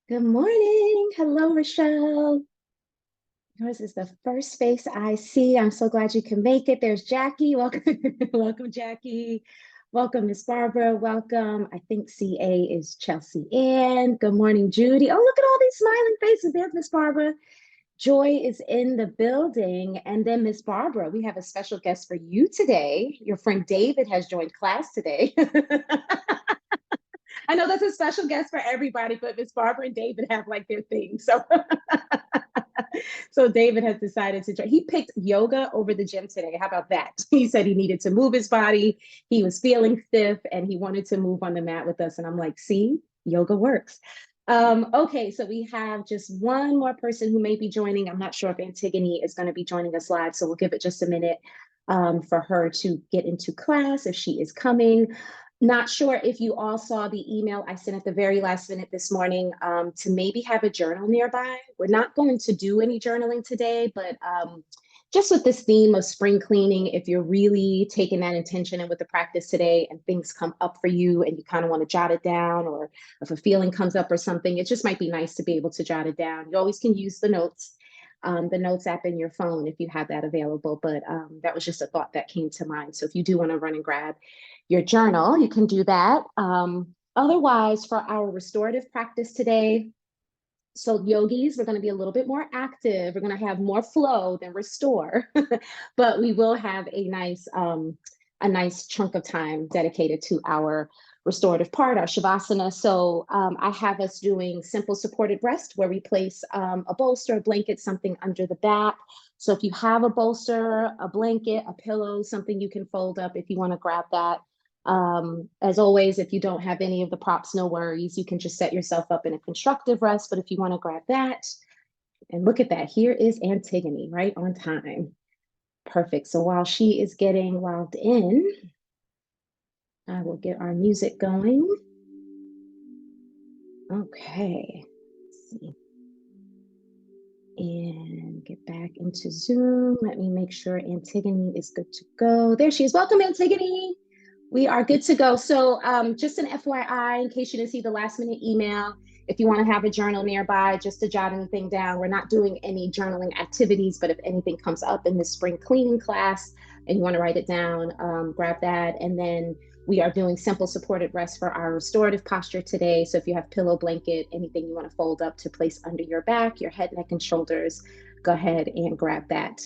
Good morning. Hello, Rochelle. Yours is the first face I see. I'm so glad you can make it. There's Jackie. Welcome, welcome, Jackie. Welcome, Miss Barbara. Welcome. I think CA is Chelsea Ann. Good morning, Judy. Oh, look at all these smiling faces. There's Miss Barbara. Joy is in the building. And then Miss Barbara, we have a special guest for you today. Your friend David has joined class today. I know that's a special guest for everybody, but Miss Barbara and David have like their thing. So David has decided to join. He picked yoga over the gym today. How about that? He said he needed to move his body. He was feeling stiff and he wanted to move on the mat with us. And I'm like, see, yoga works. Okay, so we have just one more person who may be joining. I'm not sure if Antigone is going to be joining us live, so we'll give it just a minute for her to get into class if she is coming. Not sure if you all saw the email I sent at the very last minute this morning to maybe have a journal nearby. We're not going to do any journaling today, but just with this theme of spring cleaning, if you're really taking that intention and with the practice today and things come up for you and you kind of want to jot it down, or if a feeling comes up or something, it just might be nice to be able to jot it down. You always can use the notes app in your phone if you have that available. But that was just a thought that came to mind. So if you do want to run and grab your journal, you can do that. Otherwise, for our restorative practice today, so yogis, we're going to be a little bit more active. We're going to have more flow than restore, but we will have a nice chunk of time dedicated to our restorative part, our shavasana. So I have us doing simple supported rest where we place a bolster, a blanket, something under the back. So if you have a bolster, a blanket, a pillow, something you can fold up if you want to grab that. As always, if you don't have any of the props, no worries. You can just set yourself up in a constructive rest. But if you want to grab that, and look at that, here is Antigone, right on time. Perfect. So while she is getting logged in, I will get our music going. Okay. Let's see. And get back into Zoom. Let me make sure Antigone is good to go. There she is. Welcome, Antigone. We are good to go. So just an FYI, in case you didn't see the last minute email, if you want to have a journal nearby, just to jot anything down, we're not doing any journaling activities, but if anything comes up in the spring cleaning class and you want to write it down, grab that. And then we are doing simple supported rest for our restorative posture today. So if you have pillow, blanket, anything you want to fold up to place under your back, your head, neck, and shoulders, go ahead and grab that.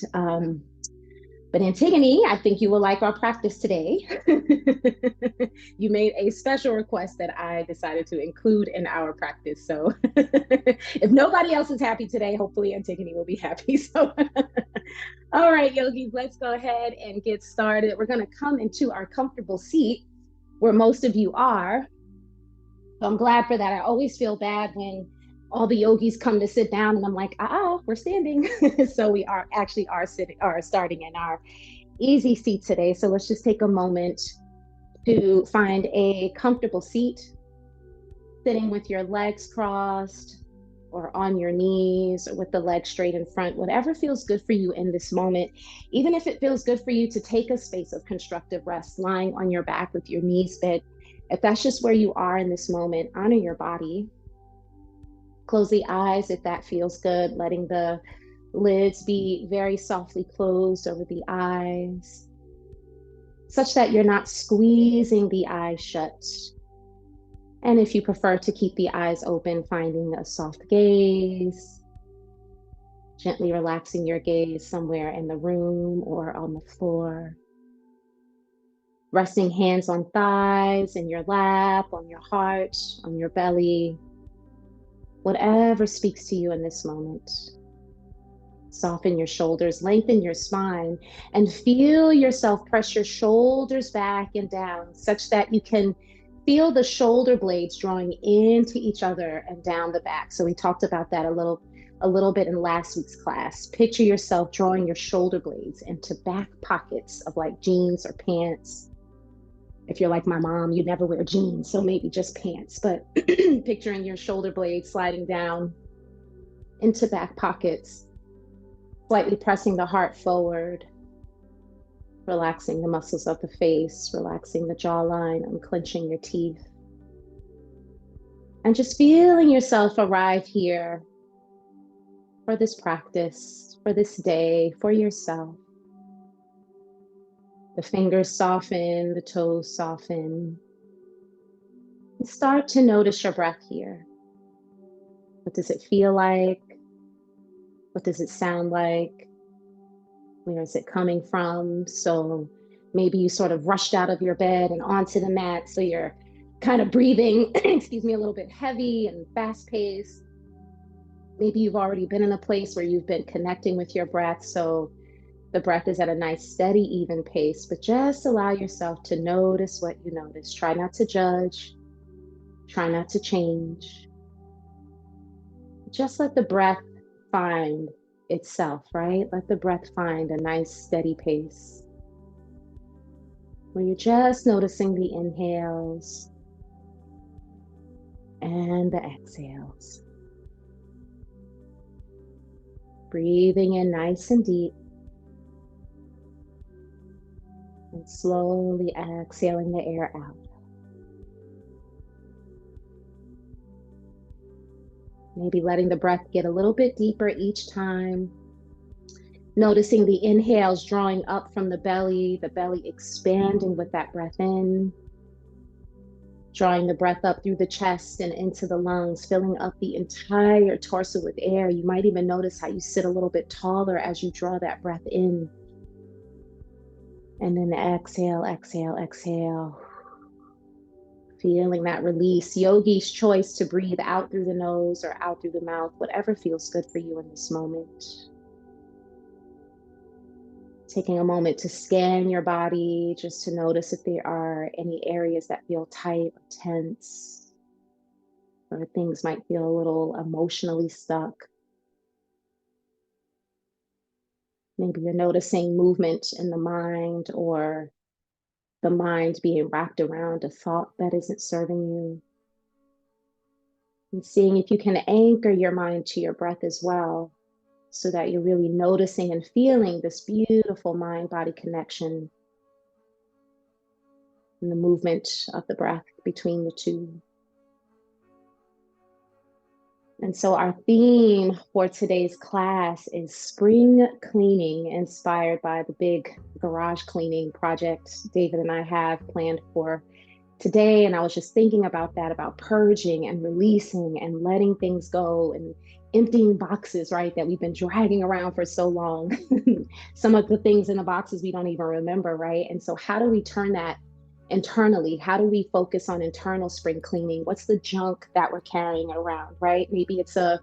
But Antigone, I think you will like our practice today. You made a special request that I decided to include in our practice. So if nobody else is happy today, hopefully Antigone will be happy. So all right, yogis, let's go ahead and get started. We're going to come into our comfortable seat where most of you are. So I'm glad for that. I always feel bad when all the yogis come to sit down and I'm like, we're standing. So we are starting in our easy seat today. So let's just take a moment to find a comfortable seat, sitting with your legs crossed or on your knees or with the legs straight in front, whatever feels good for you in this moment. Even if it feels good for you to take a space of constructive rest, lying on your back with your knees bent, if that's just where you are in this moment, honor your body. Close the eyes if that feels good, letting the lids be very softly closed over the eyes, such that you're not squeezing the eyes shut. And if you prefer to keep the eyes open, finding a soft gaze, gently relaxing your gaze somewhere in the room or on the floor. Resting hands on thighs, in your lap, on your heart, on your belly, whatever speaks to you in this moment. Soften your shoulders, lengthen your spine, and feel yourself press your shoulders back and down such that you can feel the shoulder blades drawing into each other and down the back. So we talked about that a little bit in last week's class. Picture yourself drawing your shoulder blades into back pockets of like jeans or pants. If you're like my mom, you never wear jeans, so maybe just pants, but picturing your shoulder blades sliding down into back pockets, slightly pressing the heart forward, relaxing the muscles of the face, relaxing the jawline, unclenching your teeth. And just feeling yourself arrive here for this practice, for this day, for yourself. The fingers soften, the toes soften. And start to notice your breath here. What does it feel like? What does it sound like? Where is it coming from? So maybe you sort of rushed out of your bed and onto the mat, so you're kind of breathing, excuse me, a little bit heavy and fast paced. Maybe you've already been in a place where you've been connecting with your breath, so the breath is at a nice, steady, even pace, but just allow yourself to notice what you notice. Try not to judge. Try not to change. Just let the breath find itself, right? Let the breath find a nice, steady pace where you're just noticing the inhales and the exhales. Breathing in nice and deep, and slowly exhaling the air out. Maybe letting the breath get a little bit deeper each time. Noticing the inhales drawing up from the belly expanding with that breath in. Drawing the breath up through the chest and into the lungs, filling up the entire torso with air. You might even notice how you sit a little bit taller as you draw that breath in. And then exhale, exhale, exhale. Feeling that release. Yogi's choice to breathe out through the nose or out through the mouth, whatever feels good for you in this moment. Taking a moment to scan your body, just to notice if there are any areas that feel tight or tense, or things might feel a little emotionally stuck. Maybe you're noticing movement in the mind, or the mind being wrapped around a thought that isn't serving you. And seeing if you can anchor your mind to your breath as well, so that you're really noticing and feeling this beautiful mind-body connection and the movement of the breath between the two. And so our theme for today's class is spring cleaning, inspired by the big garage cleaning project David and I have planned for today. And I was just thinking about that, about purging and releasing and letting things go and emptying boxes, right, that we've been dragging around for so long. Some of the things in the boxes we don't even remember, right? And so how do we turn that internally? How do we focus on internal spring cleaning? What's the junk that we're carrying around, right? Maybe it's a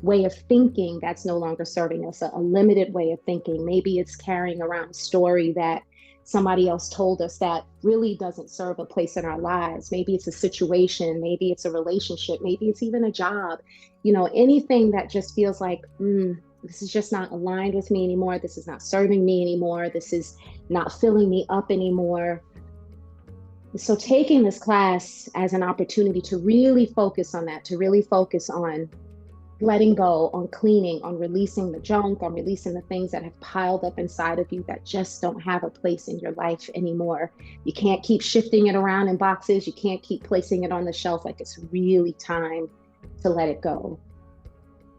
way of thinking that's no longer serving us, a limited way of thinking. Maybe it's carrying around a story that somebody else told us that really doesn't serve a place in our lives. Maybe it's a situation, maybe it's a relationship, maybe it's even a job, anything that just feels like, this is just not aligned with me anymore. This is not serving me anymore. This is not filling me up anymore. So taking this class as an opportunity to really focus on that, to really focus on letting go, on cleaning, on releasing the junk, on releasing the things that have piled up inside of you that just don't have a place in your life anymore. You can't keep shifting it around in boxes. You can't keep placing it on the shelf. Like, it's really time to let it go.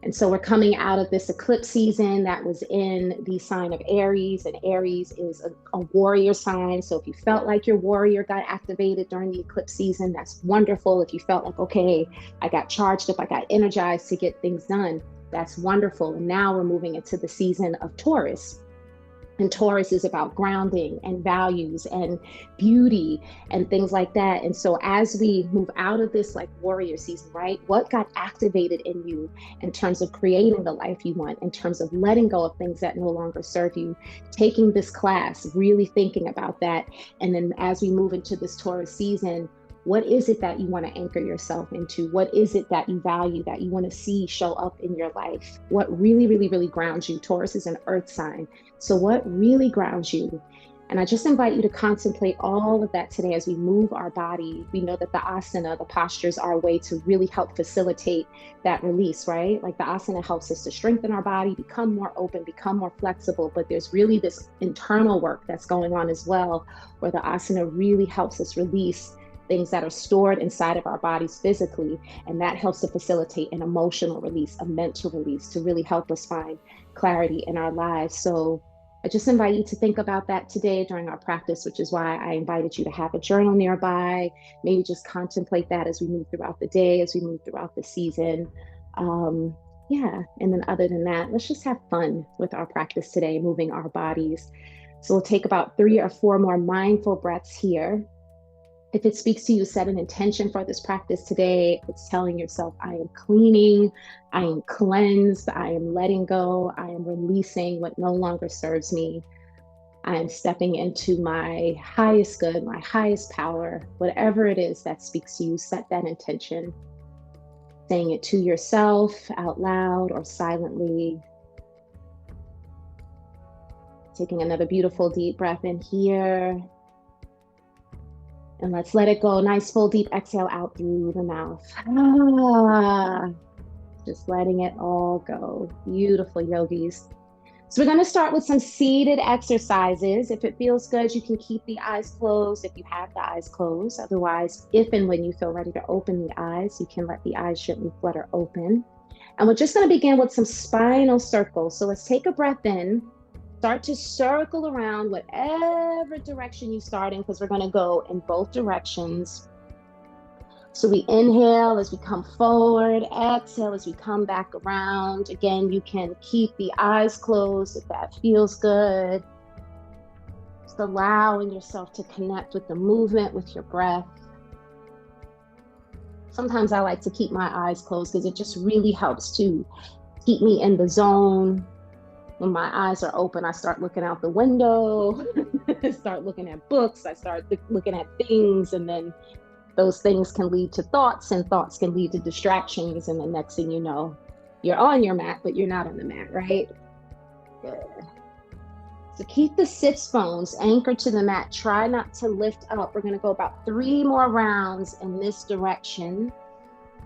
And so we're coming out of this eclipse season that was in the sign of Aries, and Aries is a warrior sign. So if you felt like your warrior got activated during the eclipse season, that's wonderful. If you felt like, okay, I got charged up, I got energized to get things done, that's wonderful. And now we're moving into the season of Taurus. And Taurus is about grounding and values and beauty and things like that. And so as we move out of this like warrior season, right, what got activated in you in terms of creating the life you want, in terms of letting go of things that no longer serve you, taking this class, really thinking about that. And then as we move into this Taurus season, what is it that you want to anchor yourself into? What is it that you value, that you want to see show up in your life? What really, really, really grounds you? Taurus is an earth sign. So what really grounds you? And I just invite you to contemplate all of that today as we move our body. We know that the asana, the postures, are a way to really help facilitate that release, right? Like the asana helps us to strengthen our body, become more open, become more flexible. But there's really this internal work that's going on as well, where the asana really helps us release things that are stored inside of our bodies physically. And that helps to facilitate an emotional release, a mental release, to really help us find clarity in our lives. So I just invite you to think about that today during our practice, which is why I invited you to have a journal nearby. Maybe just contemplate that as we move throughout the day, as we move throughout the season. Yeah, and then other than that, let's just have fun with our practice today, moving our bodies. So we'll take about 3 or 4 more mindful breaths here. If it speaks to you, set an intention for this practice today. If it's telling yourself, I am cleaning, I am cleansed, I am letting go, I am releasing what no longer serves me. I am stepping into my highest good, my highest power. Whatever it is that speaks to you, set that intention. Saying it to yourself out loud or silently. Taking another beautiful deep breath in here. And let's let it go. Nice full deep exhale out through the mouth. Just letting it all go. Beautiful, yogis. So we're going to start with some seated exercises. If it feels good, you can keep the eyes closed if you have the eyes closed. Otherwise, if and when you feel ready to open the eyes, you can let the eyes gently flutter open. And we're just going to begin with some spinal circles. So let's take a breath in. Start to circle around whatever direction you start in, because we're going to go in both directions. So we inhale as we come forward, exhale as we come back around. Again, you can keep the eyes closed if that feels good. Just allowing yourself to connect with the movement, with your breath. Sometimes I like to keep my eyes closed because it just really helps to keep me in the zone. When my eyes are open, I start looking out the window, start looking at books, I start looking at things, and then those things can lead to thoughts, and thoughts can lead to distractions, and the next thing you know, you're on your mat, but you're not on the mat, right? Good. So keep the sits bones anchored to the mat. Try not to lift up. We're going to go about 3 more rounds in this direction.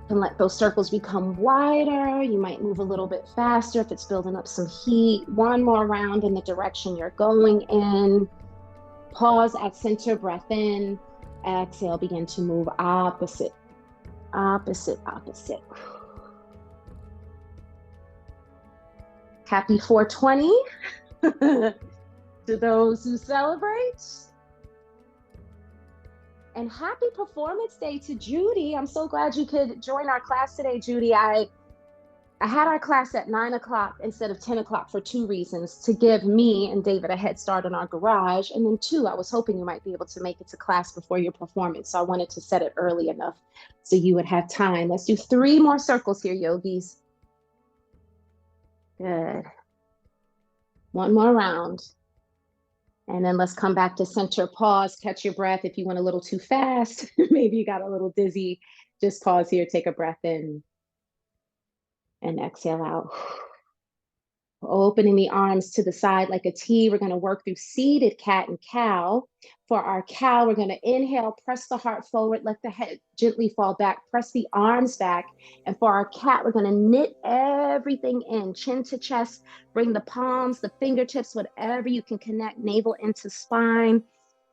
And let those circles become wider. You might move a little bit faster if it's building up some heat. 1 more round in the direction you're going in. Pause at center, breath in. Exhale, begin to move opposite, opposite, opposite. Happy 420 to those who celebrate. And happy Performance Day to Judy. I'm so glad you could join our class today, Judy. I had our class at 9 o'clock instead of 10 o'clock for 2 reasons: to give me and David a head start on our garage. And then 2, I was hoping you might be able to make it to class before your performance. So I wanted to set it early enough so you would have time. Let's do 3 more circles here, yogis. Good. 1 more round. And then let's come back to center, pause, catch your breath. If you went a little too fast, maybe you got a little dizzy, just pause here, take a breath in and exhale out. Opening the arms to the side like a T. We're going to work through seated cat and cow. For our cow, we're going to inhale, press the heart forward, let the head gently fall back, press the arms back. And for our cat, we're going to knit everything in, chin to chest, bring the palms, the fingertips, whatever you can connect, navel into spine.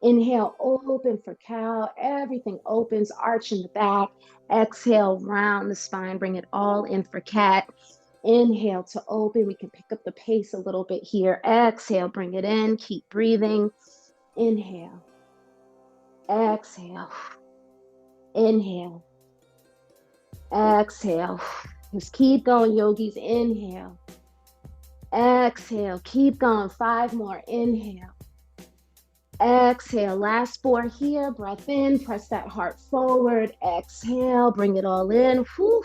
Inhale, open for cow, everything opens, arch in the back. Exhale, round the spine, bring it all in for cat. Inhale to open. We can pick up the pace a little bit here. Exhale, bring it in. Keep breathing. Inhale. Exhale. Inhale. Exhale. Just keep going, yogis. Inhale. Exhale. Keep going. 5 more. Inhale. Exhale. Last 4 here. Breath in. Press that heart forward. Exhale. Bring it all in. Whew.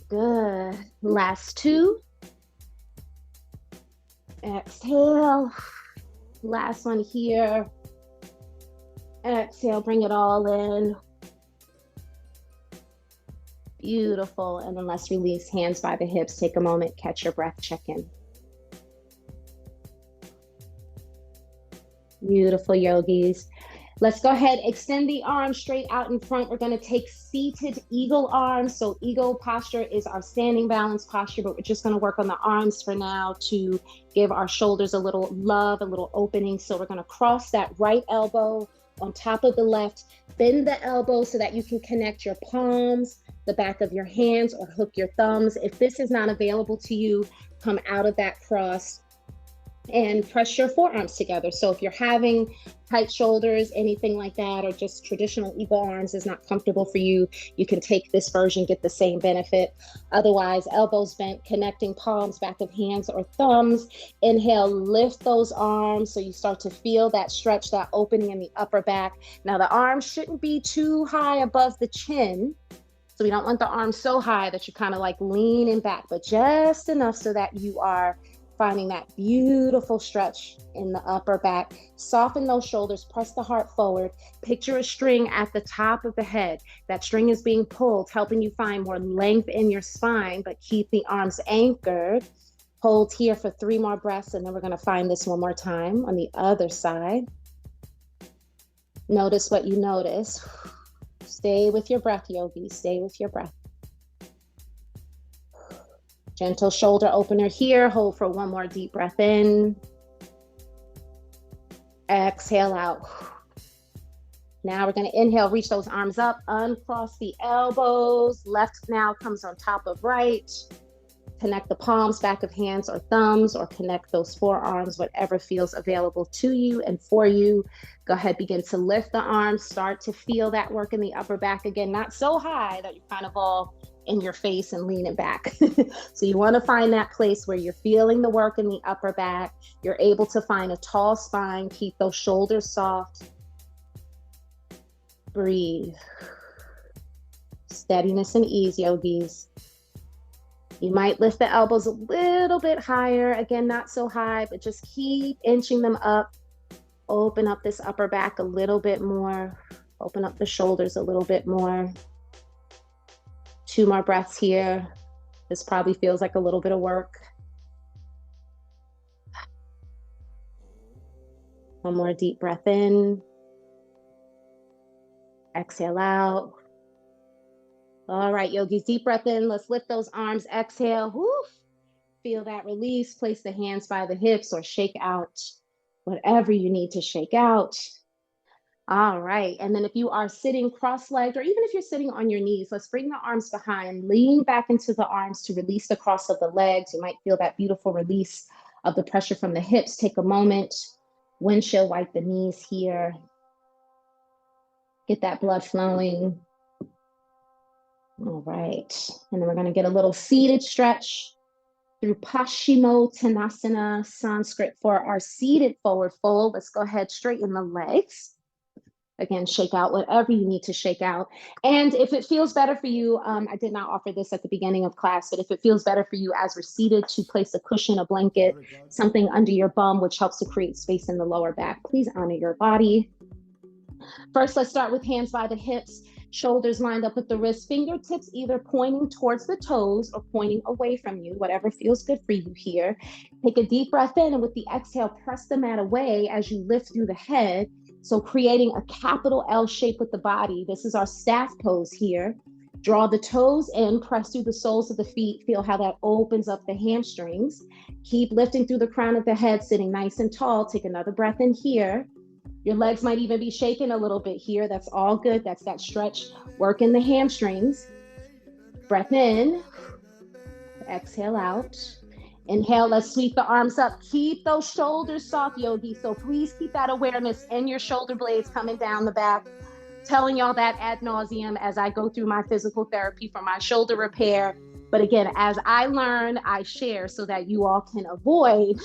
Good. Last 2. Exhale. Last one here. Exhale, bring it all in. Beautiful. And then let's release, hands by the hips. Take a moment, catch your breath, check in. Beautiful, yogis. Let's go ahead, extend the arms straight out in front. We're going to take seated eagle arms. So eagle posture is our standing balance posture, but we're just going to work on the arms for now to give our shoulders a little love, a little opening. So we're going to cross that right elbow on top of the left. Bend the elbow so that you can connect your palms, the back of your hands, or hook your thumbs. If this is not available to you, come out of that cross and press your forearms together. So if you're having tight shoulders, anything like that, or just traditional eagle arms is not comfortable for you, you can take this version, get the same benefit. Otherwise, elbows bent, connecting palms, back of hands or thumbs. Inhale, lift those arms so you start to feel that stretch, that opening in the upper back. Now the arms shouldn't be too high above the chin. So we don't want the arms so high that you're kind of like leaning back, but just enough so that you are finding that beautiful stretch in the upper back. Soften those shoulders, press the heart forward. Picture a string at the top of the head. That string is being pulled, helping you find more length in your spine, but keep the arms anchored. Hold here for 3 more breaths, and then we're gonna find this one more time on the other side. Notice what you notice. Stay with your breath, yogis, stay with your breath. Gentle shoulder opener here. Hold for 1 more deep breath in. Exhale out. Now we're going to inhale, reach those arms up, uncross the elbows. Left now comes on top of right. Connect the palms, back of hands or thumbs, or connect those forearms, whatever feels available to you and for you. Go ahead, begin to lift the arms. Start to feel that work in the upper back again, not so high that you're kind of all in your face and leaning back. So you want to find that place where you're feeling the work in the upper back. You're able to find a tall spine. Keep those shoulders soft. Breathe. Steadiness and ease, yogis. You might lift the elbows a little bit higher. Again, not so high, but just keep inching them up. Open up this upper back a little bit more. Open up the shoulders a little bit more. 2 more breaths here. This probably feels like a little bit of work. 1 more deep breath in. Exhale out. All right, yogis, deep breath in. Let's lift those arms. Exhale. Woo. Feel that release. Place the hands by the hips or shake out whatever you need to shake out. All right, and then if you are sitting cross-legged, or even if you're sitting on your knees, let's bring the arms behind, lean back into the arms to release the cross of the legs. You might feel that beautiful release of the pressure from the hips. Take a moment, windshield wipe the knees here. Get that blood flowing. All right, and then we're gonna get a little seated stretch through Paschimottanasana, Sanskrit for our seated forward fold. Let's go ahead, straighten the legs. Again, shake out whatever you need to shake out. And if it feels better for you, I did not offer this at the beginning of class, but if it feels better for you as we're seated, to place a cushion, a blanket, something under your bum, which helps to create space in the lower back. Please honor your body. First, let's start with hands by the hips, shoulders lined up with the wrists, fingertips either pointing towards the toes or pointing away from you, whatever feels good for you here. Take a deep breath in, and with the exhale, press the mat away as you lift through the head. So creating a capital L shape with the body. This is our staff pose here. Draw the toes in, press through the soles of the feet. Feel how that opens up the hamstrings. Keep lifting through the crown of the head, sitting nice and tall. Take another breath in here. Your legs might even be shaking a little bit here. That's all good. That's that stretch, work in the hamstrings. Breath in, exhale out. Inhale, let's sweep the arms up. Keep those shoulders soft, yogi. So please keep that awareness in your shoulder blades coming down the back. Telling y'all that ad nauseum as I go through my physical therapy for my shoulder repair. But again, as I learn, I share so that you all can avoid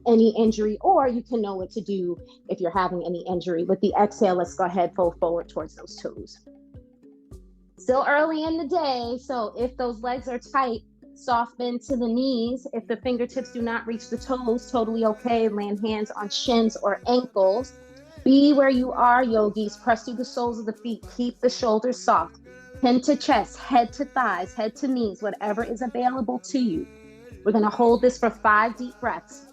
any injury, or you can know what to do if you're having any injury. With the exhale, let's go ahead, fold forward towards those toes. Still early in the day, so if those legs are tight, soft bend to the knees. If the fingertips do not reach the toes, totally okay. Land hands on shins or ankles. Be where you are, yogis. Press through the soles of the feet. Keep the shoulders soft. Chin to chest, head to thighs, head to knees, whatever is available to you. We're going to hold this for 5 deep breaths.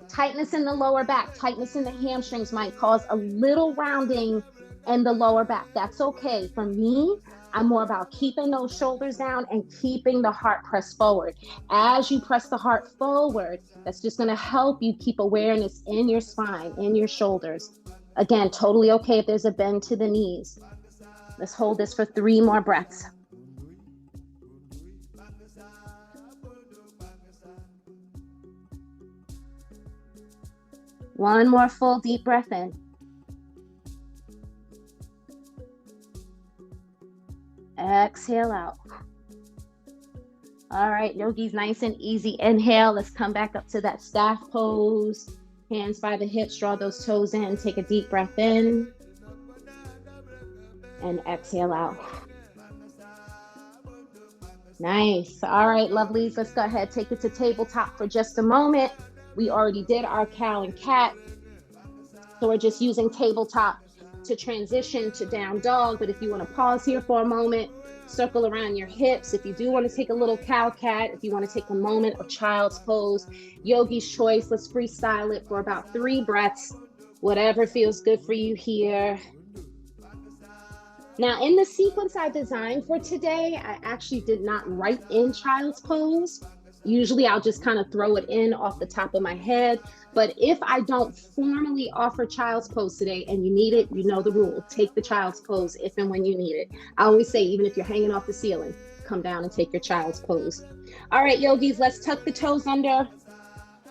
Tightness in the lower back, tightness in the hamstrings might cause a little rounding in the lower back. That's okay. For me, I'm more about keeping those shoulders down and keeping the heart pressed forward. As you press the heart forward, that's just going to help you keep awareness in your spine, in your shoulders. Again, totally okay if there's a bend to the knees. Let's hold this for 3 more breaths. One more full deep breath in. Exhale out. All right, yogis, nice and easy. Inhale, let's come back up to that staff pose. Hands by the hips, draw those toes in. Take a deep breath in. And exhale out. Nice. All right, lovelies, let's go ahead, take it to tabletop for just a moment. We already did our cow and cat. So we're just using tabletop to transition to down dog. But if you want to pause here for a moment, circle around your hips. If you do want to take a little cow cat, if you want to take a moment of child's pose, yogi's choice, let's freestyle it for about 3 breaths, whatever feels good for you here. Now, in the sequence I designed for today, I actually did not write in child's pose. Usually I'll just kind of throw it in off the top of my head. But if I don't formally offer child's pose today and you need it, you know the rule. Take the child's pose if and when you need it. I always say, even if you're hanging off the ceiling, come down and take your child's pose. All right, yogis, let's tuck the toes under.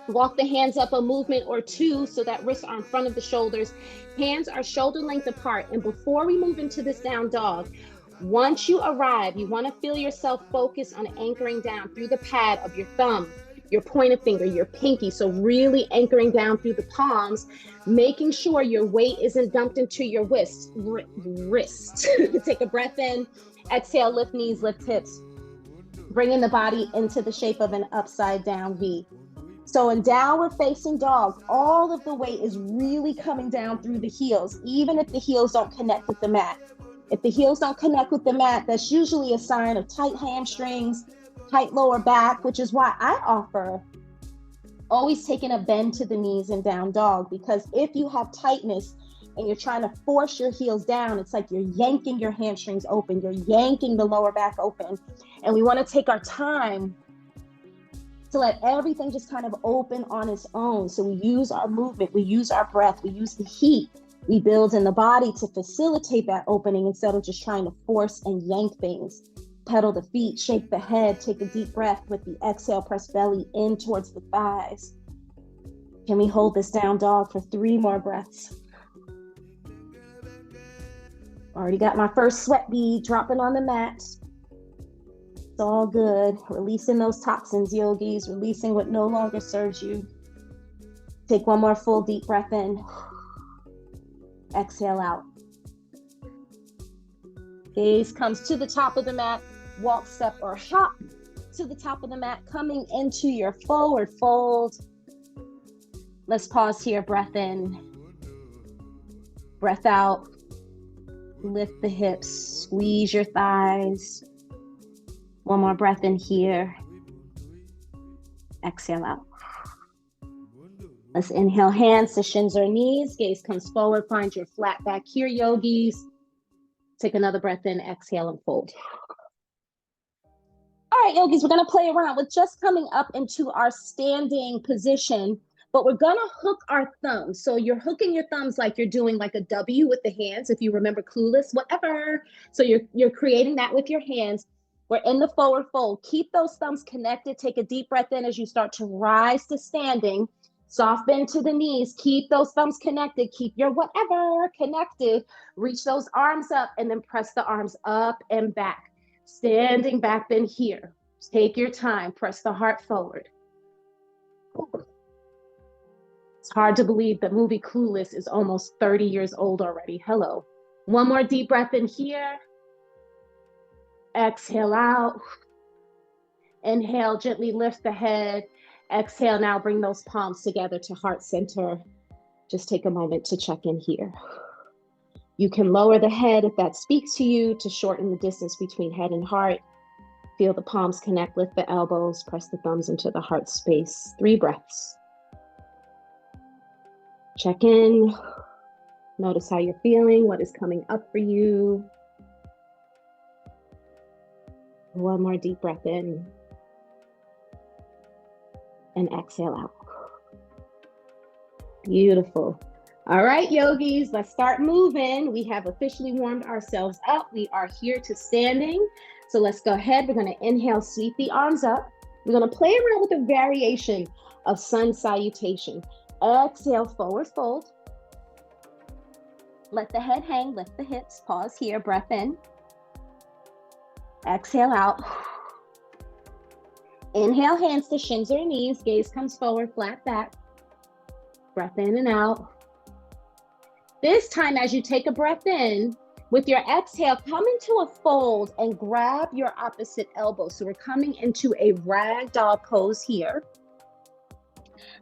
Walk the hands up a movement or 2 so that wrists are in front of the shoulders. Hands are shoulder length apart. And before we move into this down dog, once you arrive, you want to feel yourself focus on anchoring down through the pad of your thumb, your pointer finger, your pinky. So really anchoring down through the palms, making sure your weight isn't dumped into your wrist. Take a breath in, exhale, lift knees, lift hips, bringing the body into the shape of an upside down V. So in downward facing dog, all of the weight is really coming down through the heels, even if the heels don't connect with the mat. If the heels don't connect with the mat, that's usually a sign of tight hamstrings, tight lower back, which is why I offer always taking a bend to the knees in down dog, because if you have tightness and you're trying to force your heels down, it's like you're yanking your hamstrings open, you're yanking the lower back open. And we want to take our time to let everything just kind of open on its own. So we use our movement, we use our breath, we use the heat we build in the body to facilitate that opening instead of just trying to force and yank things. Pedal the feet, shake the head, take a deep breath. With the exhale, press belly in towards the thighs. Can we hold this down dog for 3 more breaths? Already got my first sweat bead dropping on the mat. It's all good. Releasing those toxins, yogis, releasing what no longer serves you. Take 1 more full deep breath in. Exhale out. Gaze comes to the top of the mat. Walk, step, or hop to the top of the mat, coming into your forward fold. Let's pause here. Breath in. Breath out. Lift the hips. Squeeze your thighs. 1 more breath in here. Exhale out. Let's inhale, hands to shins or knees. Gaze comes forward. Find your flat back here, yogis. Take another breath in, exhale, and fold. All right, yogis, we're going to play around with just coming up into our standing position, but we're going to hook our thumbs. So you're hooking your thumbs like you're doing like a W with the hands. If you remember Clueless, whatever. So you're creating that with your hands. We're in the forward fold. Keep those thumbs connected. Take a deep breath in as you start to rise to standing. Soft bend to the knees. Keep those thumbs connected. Keep your whatever connected. Reach those arms up and then press the arms up and back. Standing back, then here. Take your time. Press the heart forward. It's hard to believe the movie Clueless is almost 30 years old already. Hello. 1 more deep breath in here. Exhale out. Inhale, gently lift the head. Exhale, now bring those palms together to heart center. Just take a moment to check in here. You can lower the head if that speaks to you to shorten the distance between head and heart. Feel the palms connect, lift the elbows, press the thumbs into the heart space. 3 breaths. Check in. Notice how you're feeling, what is coming up for you. 1 more deep breath in. And exhale out. Beautiful. All right, yogis, let's start moving. We have officially warmed ourselves up. We are here to standing. So let's go ahead. We're going to inhale, sweep the arms up. We're going to play around with a variation of sun salutation. Exhale, forward fold. Let the head hang, lift the hips. Pause here, breath in. Exhale out. Inhale, hands to shins or knees. Gaze comes forward, flat back. Breath in and out. This time, as you take a breath in, with your exhale, come into a fold and grab your opposite elbow. So we're coming into a ragdoll pose here.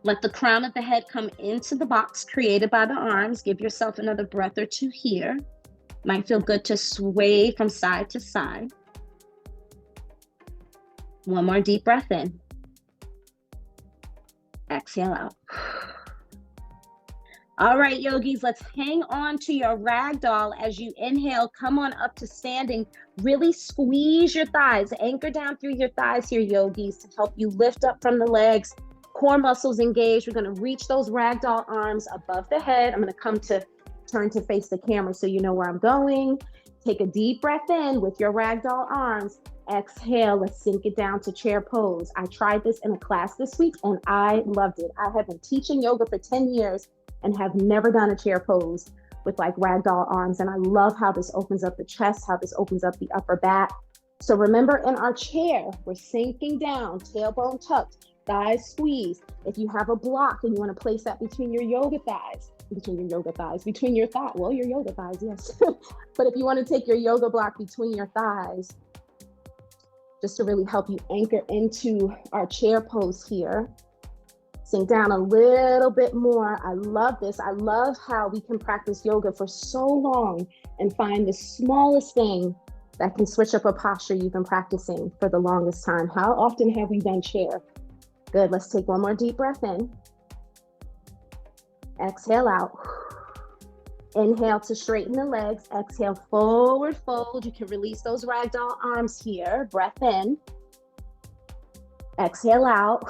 Let the crown of the head come into the box created by the arms. Give yourself another breath or two here. Might feel good to sway from side to side. One more deep breath in. Exhale out. All right, yogis, let's hang on to your ragdoll as you inhale. Come on up to standing. Really squeeze your thighs. Anchor down through your thighs here, yogis, to help you lift up from the legs. Core muscles engaged. We're going to reach those ragdoll arms above the head. I'm going to turn to face the camera so you know where I'm going. Take a deep breath in with your ragdoll arms. Exhale, let's sink it down to chair pose. I tried this in a class this week and I loved it. I have been teaching yoga for 10 years and have never done a chair pose with like ragdoll arms. And I love how this opens up the chest, how this opens up the upper back. So remember, in our chair, we're sinking down, tailbone tucked, thighs squeezed. If you have a block and you want to place that between your yoga thighs, your yoga thighs, yes. But if you want to take your yoga block between your thighs, just to really help you anchor into our chair pose here. Sink down a little bit more. I love this. I love how we can practice yoga for so long and find the smallest thing that can switch up a posture you've been practicing for the longest time. How often have we done chair? Good, let's take one more deep breath in. Exhale out. Inhale to straighten the legs. Exhale, forward fold. You can release those ragdoll arms here. Breath in. Exhale out.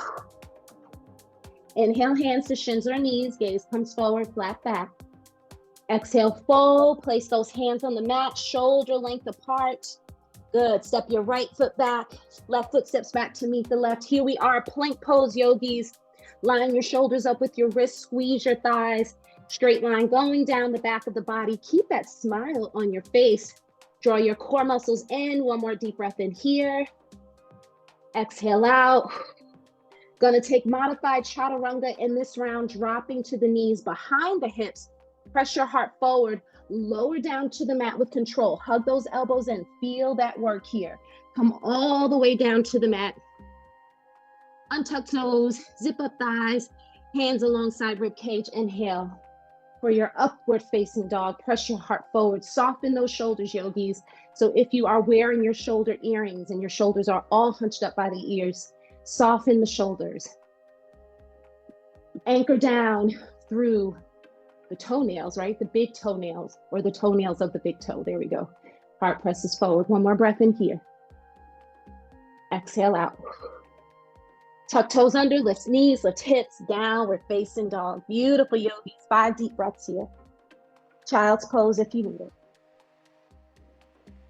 Inhale, hands to shins or knees. Gaze comes forward, flat back. Exhale, fold. Place those hands on the mat, shoulder length apart. Good. Step your right foot back. Left foot steps back to meet the left. Here we are, plank pose, yogis. Line your shoulders up with your wrists. Squeeze your thighs. Straight line going down the back of the body. Keep that smile on your face. Draw your core muscles in. One more deep breath in here. Exhale out. Gonna take modified chaturanga in this round, dropping to the knees behind the hips. Press your heart forward, lower down to the mat with control. Hug those elbows in, feel that work here. Come all the way down to the mat. Untuck toes, zip up thighs, hands alongside rib cage. Inhale. For your upward facing dog, press your heart forward, soften those shoulders, yogis. So if you are wearing your shoulder earrings and your shoulders are all hunched up by the ears, soften the shoulders. Anchor down through the toenails, right? The big toenails, or the toenails of the big toe. There we go. Heart presses forward. One more breath in here. Exhale out. Tuck toes under, lift knees, lift hips, downward facing dog. Beautiful, yogis. 5 deep breaths here. Child's pose if you need it.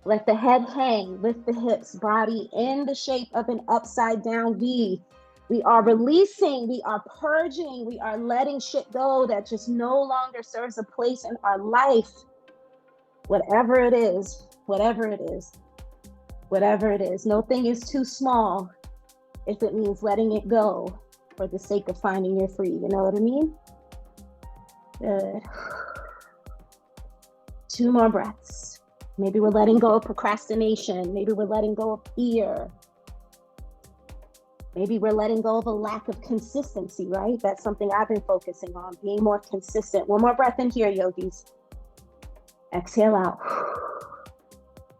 Let the head hang, lift the hips, body in the shape of an upside down V. We are releasing, we are purging, we are letting shit go that just no longer serves a place in our life. Whatever it is, whatever it is, whatever it is. No thing is too small if it means letting it go for the sake of finding your free. You know what I mean? Good. 2 more breaths. Maybe we're letting go of procrastination. Maybe we're letting go of fear. Maybe we're letting go of a lack of consistency, right? That's something I've been focusing on, being more consistent. 1 more breath in here, yogis. Exhale out.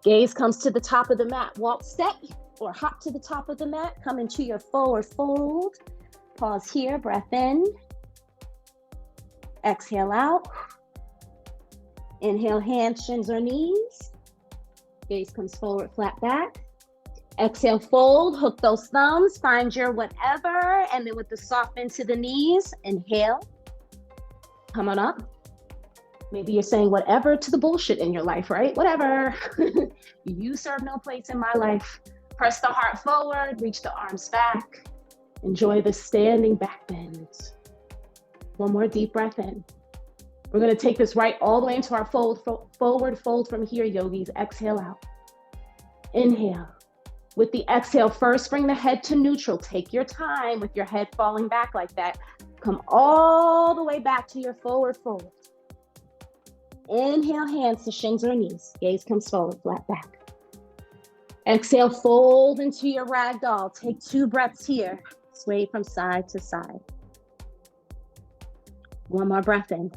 Gaze comes to the top of the mat. Walk, step, or hop to the top of the mat. Come into your forward fold. Pause here, breath in. Exhale out. Inhale, hands, shins, or knees. Gaze comes forward, flat back. Exhale, fold, hook those thumbs, find your whatever, and then with the soft bend to the knees, inhale. Come on up. Maybe you're saying whatever to the bullshit in your life, right? Whatever. You serve no place in my life. Press the heart forward, reach the arms back. Enjoy the standing back bend. One more deep breath in. We're going to take this right all the way into our forward fold from here, yogis. Exhale out. Inhale. With the exhale, first bring the head to neutral. Take your time with your head falling back like that. Come all the way back to your forward fold. Inhale, hands to shins or knees. Gaze comes forward, flat back. Exhale, fold into your ragdoll. Take 2 breaths here. Sway from side to side. One more breath in.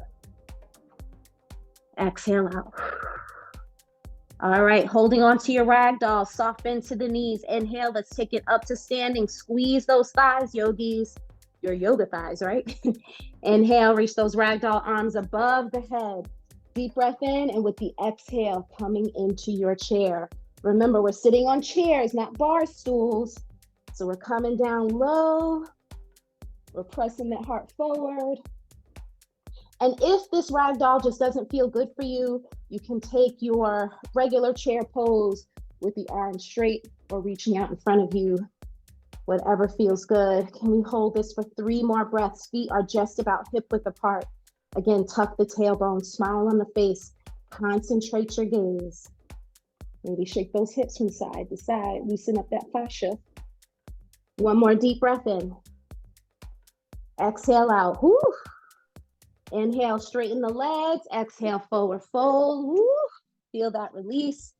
Exhale out. All right, holding on to your ragdoll, soft bend to the knees. Inhale, let's take it up to standing. Squeeze those thighs, yogis. Your yoga thighs, right? Inhale, reach those ragdoll arms above the head. Deep breath in, and with the exhale, coming into your chair. Remember, we're sitting on chairs, not bar stools. So we're coming down low. We're pressing that heart forward. And if this ragdoll just doesn't feel good for you, you can take your regular chair pose with the arms straight or reaching out in front of you, whatever feels good. Can we hold this for 3 more breaths? Feet are just about hip width apart. Again, tuck the tailbone, smile on the face, concentrate your gaze. Maybe shake those hips from side to side, loosen up that fascia. One more deep breath in. Exhale out. Woo. Inhale, straighten the legs. Exhale, forward fold. Woo. Feel that release.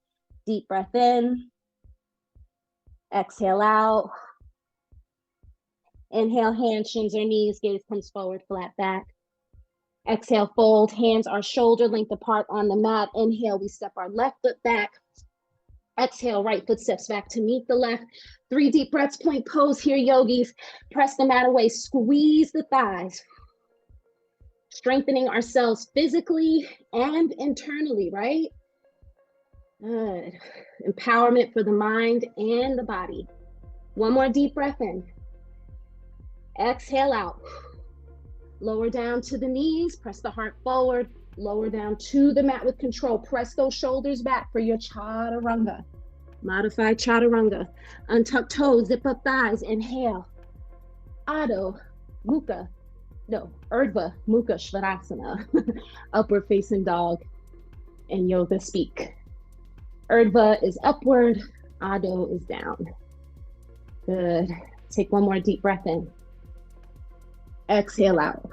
Deep breath in. Exhale out. Inhale, hands, shins or knees. Gaze comes forward, flat back. Exhale, fold. Hands are shoulder length apart on the mat. Inhale, we step our left foot back. Exhale, right foot steps back to meet the left. 3 deep breaths, point pose here, yogis. Press the mat away, squeeze the thighs. Strengthening ourselves physically and internally, right? Good. Empowerment for the mind and the body. One more deep breath in. Exhale out. Lower down to the knees, press the heart forward. Lower down to the mat with control. Press those shoulders back for your chaturanga. Modified chaturanga. Untuck toes, zip up thighs. Inhale. Urdhva Mukha Svanasana. Upward facing dog in yoga speak. Urdhva is upward. Urdhva is down. Good. Take one more deep breath in. Exhale out.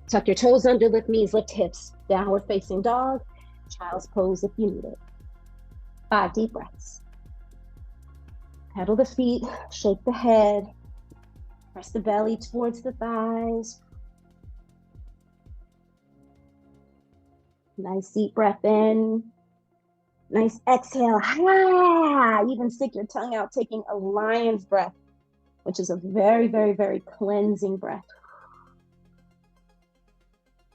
Tuck your toes under, lift knees, lift hips. Downward facing dog, child's pose if you need it. 5 deep breaths. Pedal the feet, shake the head, press the belly towards the thighs. Nice deep breath in. Nice exhale. Ah, even stick your tongue out, taking a lion's breath, which is a very, very, very cleansing breath.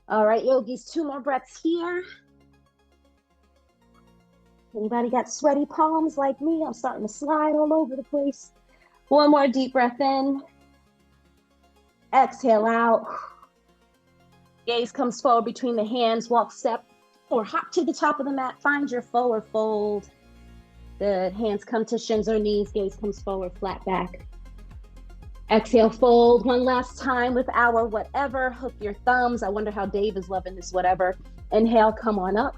All right, yogis, 2 more breaths here. Anybody got sweaty palms like me? I'm starting to slide all over the place. 1 more deep breath in. Exhale out. Gaze comes forward between the hands. Walk, step, or hop to the top of the mat. Find your forward fold. Good. Hands come to shins or knees. Gaze comes forward, flat back. Exhale, fold. One last time with our whatever. Hook your thumbs. I wonder how Dave is loving this whatever. Inhale, come on up.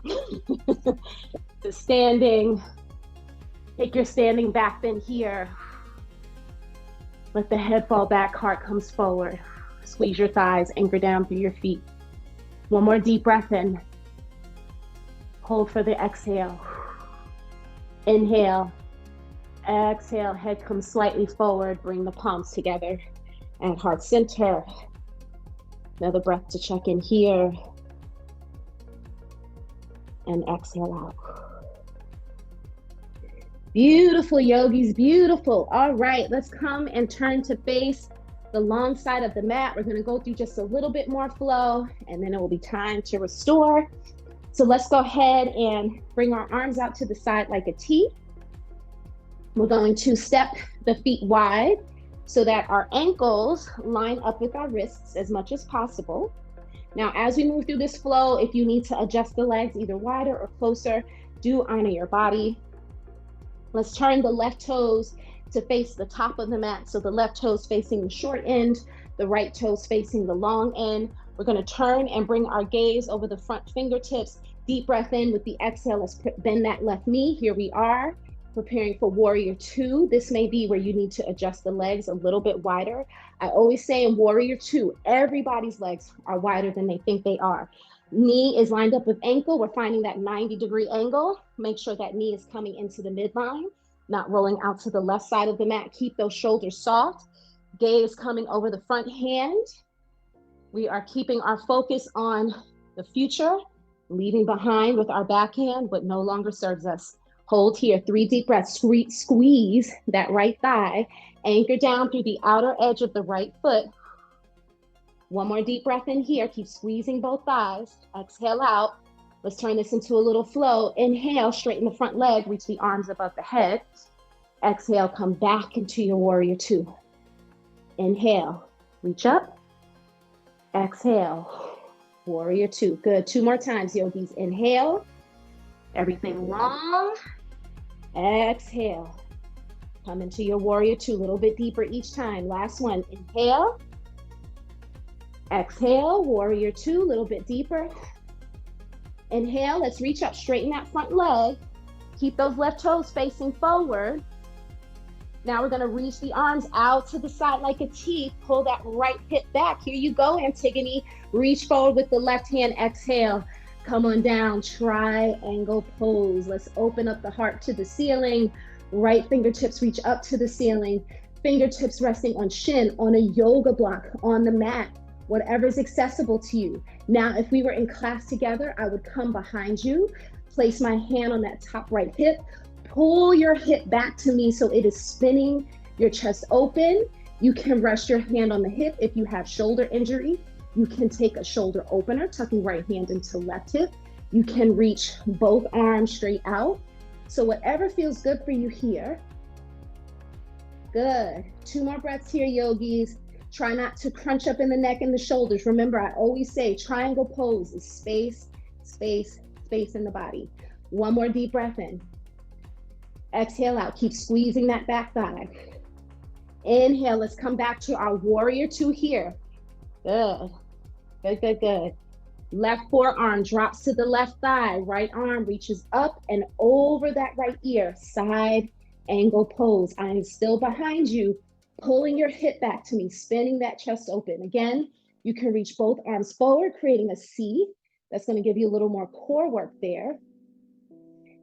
To standing. Take your standing back bend here. Let the head fall back, heart comes forward. Squeeze your thighs, anchor down through your feet. 1 more deep breath in. Hold for the exhale. Inhale. Exhale, head comes slightly forward. Bring the palms together at heart center. Another breath to check in here. And exhale out. Beautiful, yogis, beautiful. All right, let's come and turn to face the long side of the mat. We're gonna go through just a little bit more flow, and then it will be time to restore. So let's go ahead and bring our arms out to the side like a T. We're going to step the feet wide so that our ankles line up with our wrists as much as possible. Now, as we move through this flow, if you need to adjust the legs either wider or closer, do honor your body. Let's turn the left toes to face the top of the mat. So the left toes facing the short end, the right toes facing the long end. We're going to turn and bring our gaze over the front fingertips. Deep breath in with the exhale. Let's bend that left knee. Here we are, preparing for warrior two. This may be where you need to adjust the legs a little bit wider. I always say in warrior two, everybody's legs are wider than they think they are. Knee is lined up with ankle. We're finding that 90-degree angle. Make sure that knee is coming into the midline, not rolling out to the left side of the mat. Keep those shoulders soft. Gaze coming over the front hand. We are keeping our focus on the future, leaving behind with our backhand what no longer serves us. Hold here, 3 deep breaths. Squeeze that right thigh. Anchor down through the outer edge of the right foot. One more deep breath in here. Keep squeezing both thighs. Exhale out. Let's turn this into a little flow. Inhale, straighten the front leg, reach the arms above the head. Exhale, come back into your warrior two. Inhale, reach up. Exhale, warrior two. Good. 2 more times, yogis. Inhale, everything long. Exhale, come into your warrior two, a little bit deeper each time. Last one. Inhale. Exhale, warrior two, a little bit deeper. Inhale, let's reach up, straighten that front leg. Keep those left toes facing forward. Now we're gonna reach the arms out to the side like a T. Pull that right hip back. Here you go, Antigone. Reach forward with the left hand, exhale. Come on down, triangle pose. Let's open up the heart to the ceiling. Right fingertips reach up to the ceiling. Fingertips resting on shin, on a yoga block, on the mat. Whatever's accessible to you. Now, if we were in class together, I would come behind you, place my hand on that top right hip, pull your hip back to me so it is spinning, your chest open. You can rest your hand on the hip. If you have shoulder injury, you can take a shoulder opener, tucking right hand into left hip. You can reach both arms straight out. So whatever feels good for you here. Good. 2 more breaths here, yogis. Try not to crunch up in the neck and the shoulders. Remember, I always say triangle pose is space, space, space in the body. 1 more deep breath in. Exhale out. Keep squeezing that back thigh. Inhale. Let's come back to our warrior two here. Good. Good, good, good. Left forearm drops to the left thigh. Right arm reaches up and over that right ear. Side angle pose. I am still behind you. Pulling your hip back to me, spinning that chest open. Again, you can reach both arms forward, creating a C. That's going to give you a little more core work there.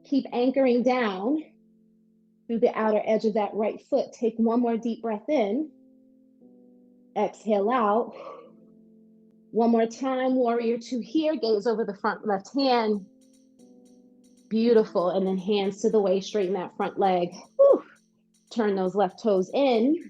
Keep anchoring down through the outer edge of that right foot. Take 1 more deep breath in. Exhale out. 1 more time, warrior two here. Gaze over the front left hand. Beautiful. And then hands to the waist, straighten that front leg. Whew. Turn those left toes in.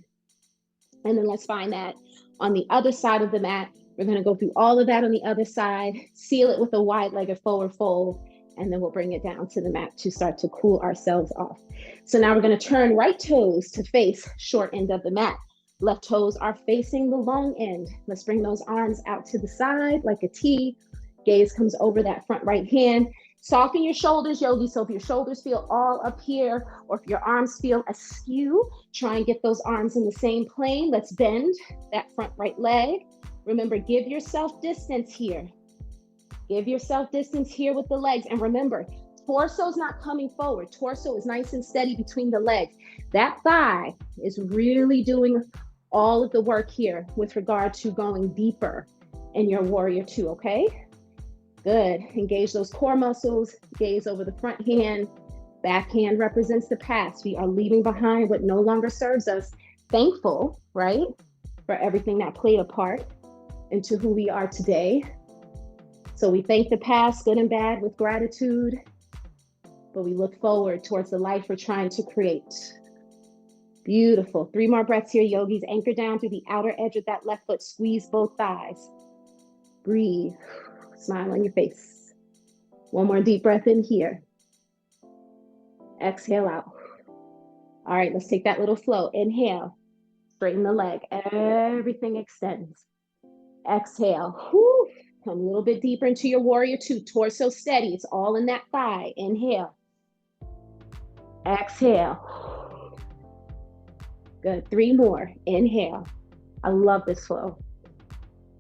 And then let's find that on the other side of the mat. We're going to go through all of that on the other side, seal it with a wide-legged forward fold, and then we'll bring it down to the mat to start to cool ourselves off. So now we're going to turn right toes to face short end of the mat. Left toes are facing the long end. Let's bring those arms out to the side like a T. Gaze comes over that front right hand. Soften your shoulders, yogi. So if your shoulders feel all up here, or if your arms feel askew, try and get those arms in the same plane. Let's bend that front right leg. Remember, give yourself distance here. Give yourself distance here with the legs. And remember, torso's not coming forward. Torso is nice and steady between the legs. That thigh is really doing all of the work here with regard to going deeper in your warrior two, okay? Good. Engage those core muscles. Gaze over the front hand. Back hand represents the past. We are leaving behind what no longer serves us. Thankful, right, for everything that played a part into who we are today. So we thank the past, good and bad, with gratitude, but we look forward towards the life we're trying to create. Beautiful. 3 more breaths here, yogis. Anchor down through the outer edge of that left foot. Squeeze both thighs. Breathe. Smile on your face. 1 more deep breath in here. Exhale out. All right, let's take that little flow. Inhale, straighten the leg. Everything extends. Exhale. Whew. Come a little bit deeper into your warrior two. Torso steady. It's all in that thigh. Inhale. Exhale. Good. 3 more. Inhale. I love this flow.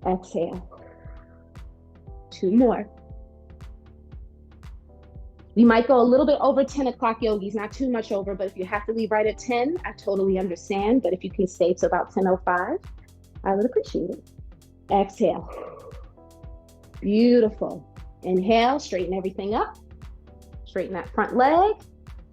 Exhale. 2 more. We might go a little bit over 10 o'clock, yogis, not too much over, but if you have to leave right at 10, I totally understand. But if you can stay to about 10:05, I would appreciate it. Exhale. Beautiful. Inhale, straighten everything up. Straighten that front leg.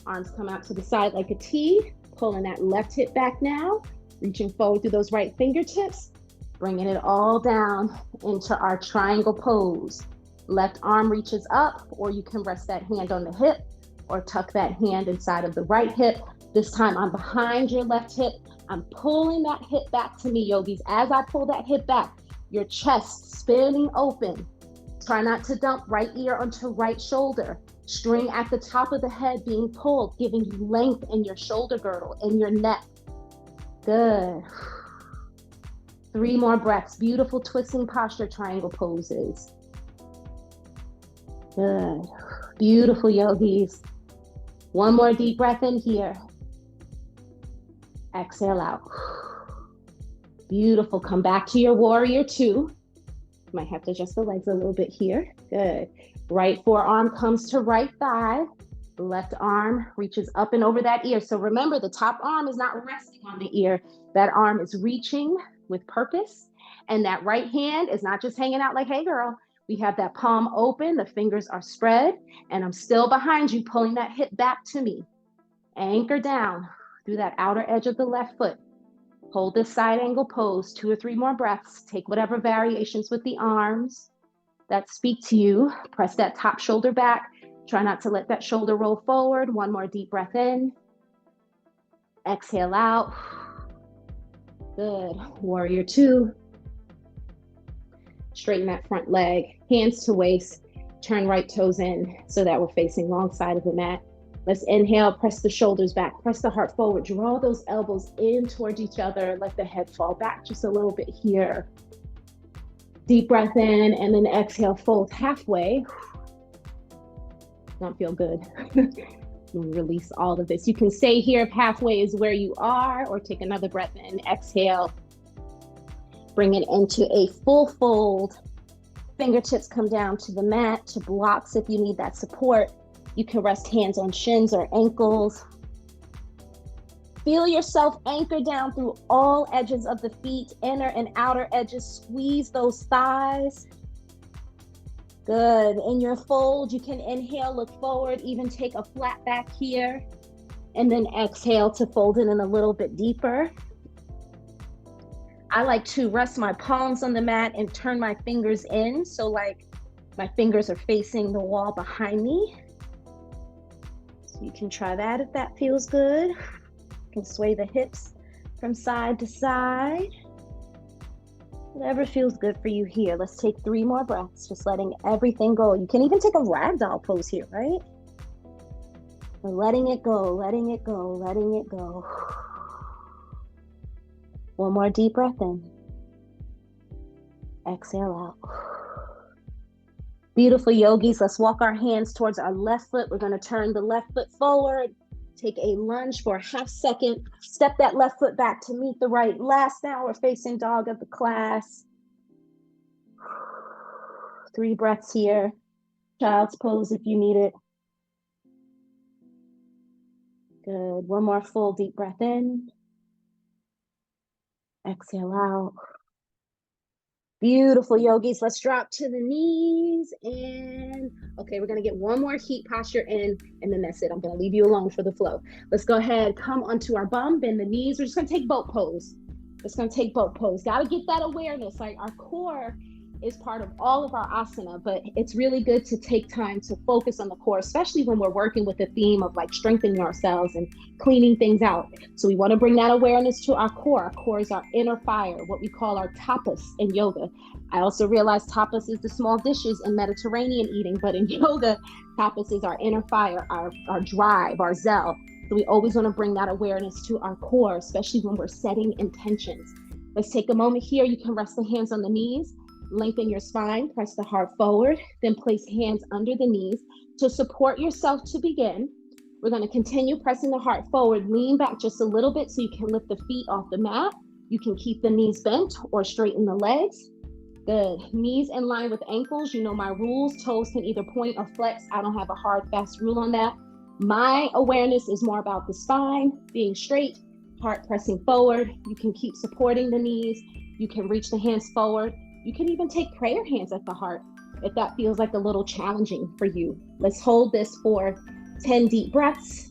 Arms come out to the side like a T. Pulling that left hip back now. Reaching forward through those right fingertips. Bringing it all down into our triangle pose. Left arm reaches up, or you can rest that hand on the hip or tuck that hand inside of the right hip. This time I'm behind your left hip. I'm pulling that hip back to me, yogis. As I pull that hip back, your chest spinning open. Try not to dump right ear onto right shoulder. String at the top of the head being pulled, giving you length in your shoulder girdle, in your neck. Good. 3 more breaths. Beautiful twisting posture triangle poses. Good. Beautiful, yogis. 1 more deep breath in here. Exhale out. Beautiful. Come back to your warrior two. Might have to adjust the legs a little bit here. Good. Right forearm comes to right thigh. Left arm reaches up and over that ear. So remember, the top arm is not resting on the ear. That arm is reaching with purpose. And that right hand is not just hanging out like, hey, girl. We have that palm open, the fingers are spread, and I'm still behind you, pulling that hip back to me. Anchor down through that outer edge of the left foot. Hold this side angle pose, 2 or 3 more breaths. Take whatever variations with the arms that speak to you. Press that top shoulder back. Try not to let that shoulder roll forward. 1 more deep breath in. Exhale out. Good. Warrior two. Straighten that front leg, hands to waist, turn right toes in so that we're facing long side of the mat. Let's inhale, press the shoulders back, press the heart forward, draw those elbows in towards each other, let the head fall back just a little bit here. Deep breath in, and then exhale, fold halfway. Don't feel good. Release all of this. You can stay here if halfway is where you are, or take another breath in, exhale. Bring it into a full fold. Fingertips come down to the mat, to blocks if you need that support. You can rest hands on shins or ankles. Feel yourself anchor down through all edges of the feet, inner and outer edges. Squeeze those thighs. Good. In your fold, you can inhale, look forward, even take a flat back here. And then exhale to fold it in a little bit deeper. I like to rest my palms on the mat and turn my fingers in. So like my fingers are facing the wall behind me. So you can try that if that feels good. You can sway the hips from side to side. Whatever feels good for you here. Let's take 3 more breaths, just letting everything go. You can even take a ragdoll pose here, right? We're letting it go, letting it go, letting it go. 1 more deep breath in. Exhale out. Beautiful, yogis. Let's walk our hands towards our left foot. We're going to turn the left foot forward. Take a lunge for a half second. Step that left foot back to meet the right. Last now, we're facing dog of the class. 3 breaths here. Child's pose if you need it. Good. 1 more full deep breath in. Exhale out. Beautiful, yogis. Let's drop to the knees. And okay, we're going to get 1 more heat posture in, and then that's it. I'm going to leave you alone for the flow. Let's go ahead, come onto our bum, bend the knees. We're just going to take boat pose. Just going to take boat pose. Got to get that awareness. Like, our core is part of all of our asana, but it's really good to take time to focus on the core, especially when we're working with the theme of like strengthening ourselves and cleaning things out. So we want to bring that awareness to our core. Our core is our inner fire, what we call our tapas in yoga. I also realize tapas is the small dishes in Mediterranean eating, but in yoga, tapas is our inner fire, our drive, our zeal. So we always want to bring that awareness to our core, especially when we're setting intentions. Let's take a moment here. You can rest the hands on the knees. lengthen your spine, press the heart forward, then place hands under the knees to support yourself to begin. We're going to continue pressing the heart forward, lean back just a little bit so you can lift the feet off the mat. You can keep the knees bent or straighten the legs. The knees in line with ankles, you know my rules, toes can either point or flex. I don't have a hard, fast rule on that. My awareness is more about the spine being straight, heart pressing forward. You can keep supporting the knees. You can reach the hands forward. You can even take prayer hands at the heart if that feels like a little challenging for you. Let's hold this for 10 deep breaths.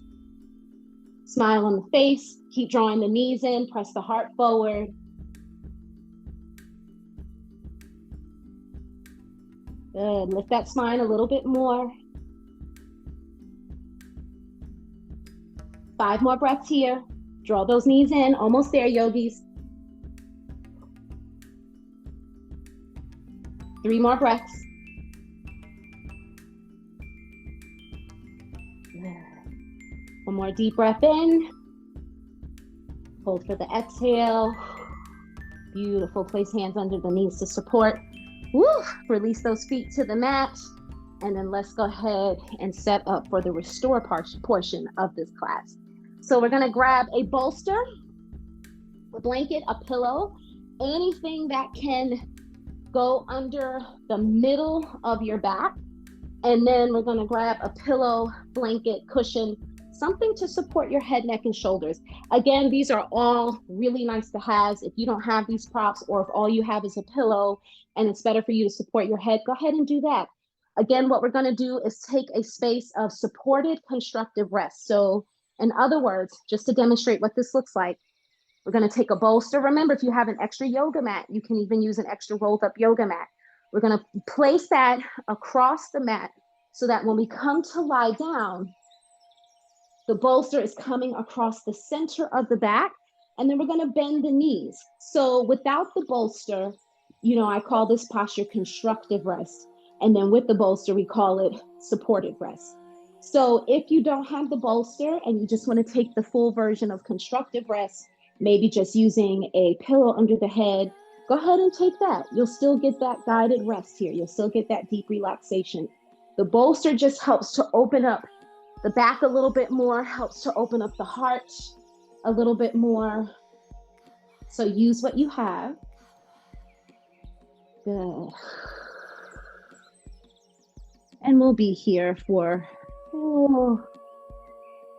Smile on the face. Keep drawing the knees in. Press the heart forward. Good. Lift that spine a little bit more. 5 more breaths here. Draw those knees in. Almost there, yogis. 3 more breaths. One more deep breath in. Hold for the exhale. Beautiful. Place hands under the knees to support. Woo! Release those feet to the mat. And then let's go ahead and set up for the restore portion of this class. So we're going to grab a bolster, a blanket, a pillow, anything that can go under the middle of your back. And then we're going to grab a pillow, blanket, cushion, something to support your head, neck, and shoulders. Again, these are all really nice to have. If you don't have these props, or if all you have is a pillow and it's better for you to support your head, go ahead and do that. Again, what we're going to do is take a space of supported constructive rest. So in other words, just to demonstrate what this looks like, we're going to take a bolster. Remember, if you have an extra yoga mat, you can even use an extra rolled up yoga mat. We're going to place that across the mat so that when we come to lie down, the bolster is coming across the center of the back, and then we're going to bend the knees. So without the bolster, you know, I call this posture constructive rest. And then with the bolster, we call it supported rest. So if you don't have the bolster and you just want to take the full version of constructive rest, maybe just using a pillow under the head, go ahead and take that. You'll still get that guided rest here. You'll still get that deep relaxation. The bolster just helps to open up the back a little bit more, helps to open up the heart a little bit more. So use what you have. Good. And we'll be here for,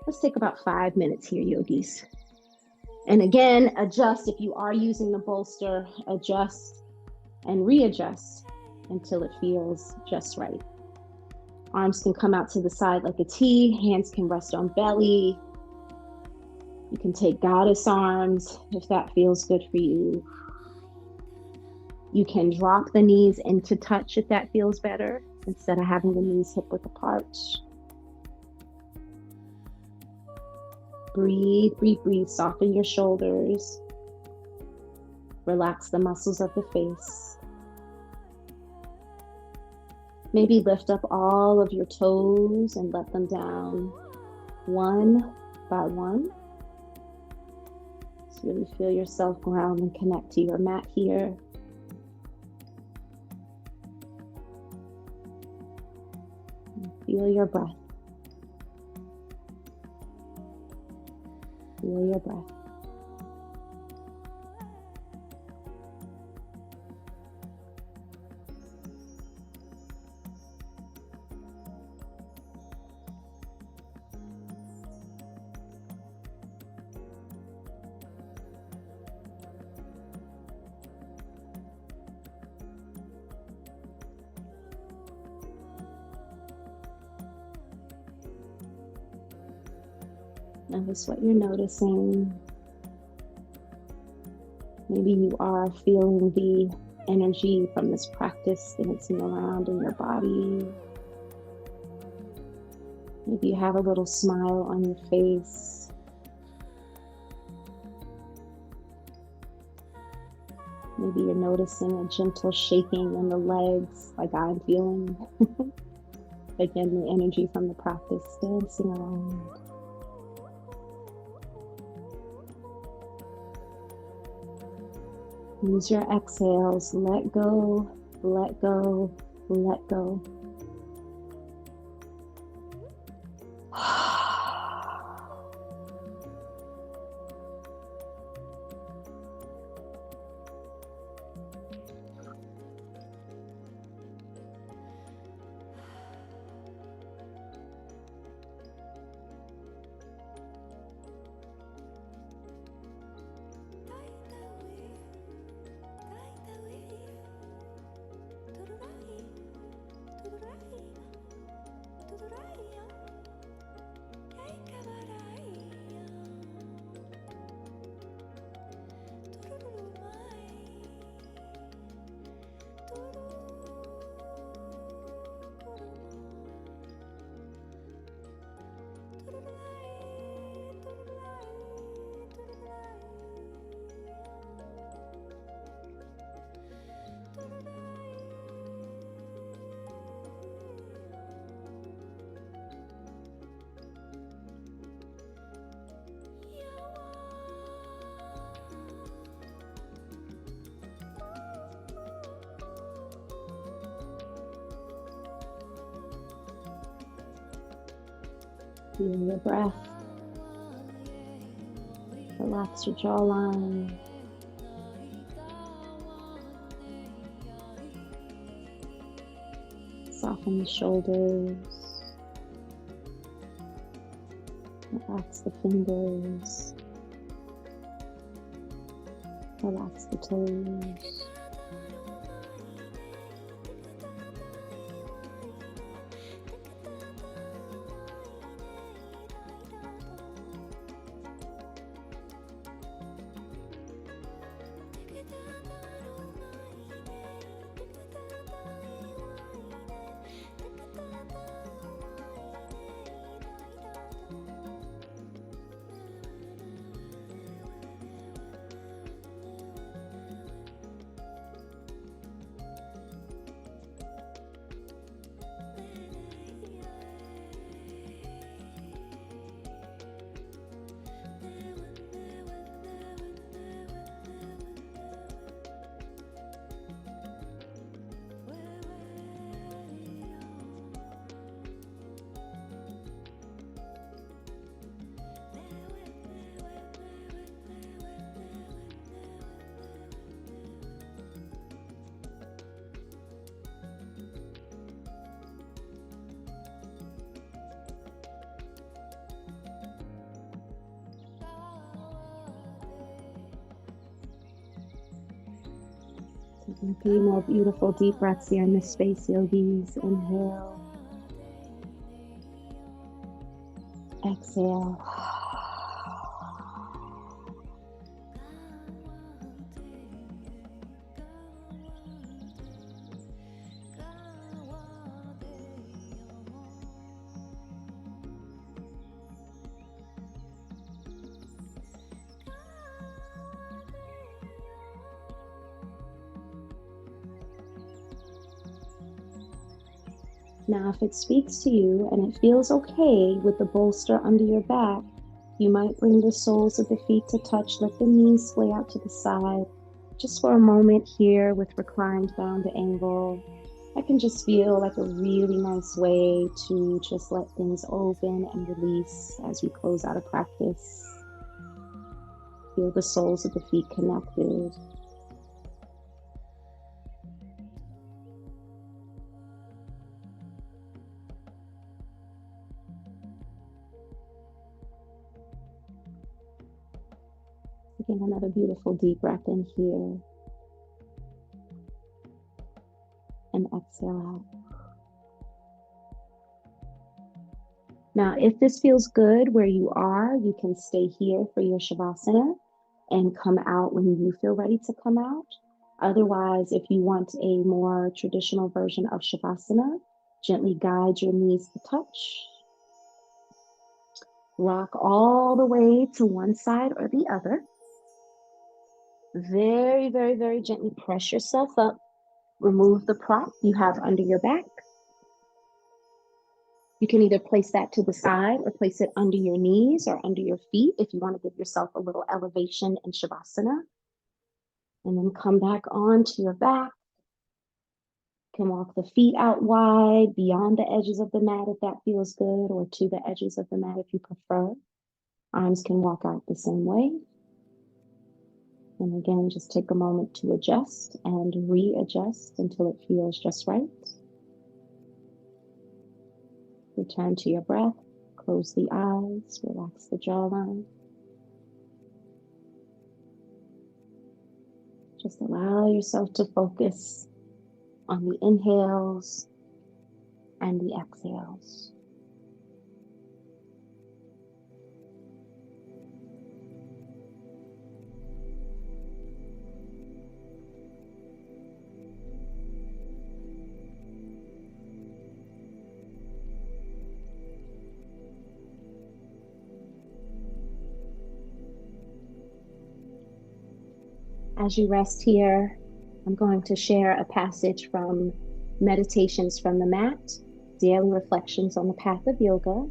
let's take about 5 minutes here, yogis. And again, adjust if you are using the bolster, adjust and readjust until it feels just right. Arms can come out to the side like a T, hands can rest on belly. You can take goddess arms if that feels good for you. You can drop the knees into touch if that feels better, instead of having the knees hip width apart. Breathe, breathe, breathe. Soften your shoulders. Relax the muscles of the face. Maybe lift up all of your toes and let them down one by one. Just really feel yourself ground and connect to your mat here. Feel your breath. Feel your breath. Notice what you're noticing. Maybe you are feeling the energy from this practice dancing around in your body. Maybe you have a little smile on your face. Maybe you're noticing a gentle shaking in the legs, like I'm feeling. Again, the energy from the practice dancing around. Use your exhales, let go Let go, let go. Feel your breath. Relax your jawline. Soften the shoulders. Relax the fingers. Relax the toes. Taking a few more beautiful deep breaths here in this space, yogis. Inhale. Exhale. Now, if it speaks to you and it feels okay with the bolster under your back, you might bring the soles of the feet to touch. Let the knees splay out to the side. Just for a moment here with reclined bound angle. That can just feel like a really nice way to just let things open and release as we close out a practice. Feel the soles of the feet connected. Taking another beautiful deep breath in here. And exhale out. Now, if this feels good where you are, you can stay here for your Shavasana and come out when you feel ready to come out. Otherwise, if you want a more traditional version of Shavasana, gently guide your knees to touch. Rock all the way to one side or the other. Very, very, very gently press yourself up. Remove the prop you have under your back. You can either place that to the side or place it under your knees or under your feet if you want to give yourself a little elevation in Shavasana. And then come back onto your back. can walk the feet out wide beyond the edges of the mat if that feels good, or to the edges of the mat if you prefer. Arms can walk out the same way. And again, just take a moment to adjust and readjust until it feels just right. Return to your breath. Close the eyes, relax the jawline. Just allow yourself to focus on the inhales and the exhales. As you rest here, I'm going to share a passage from Meditations from the Mat, Daily Reflections on the Path of Yoga.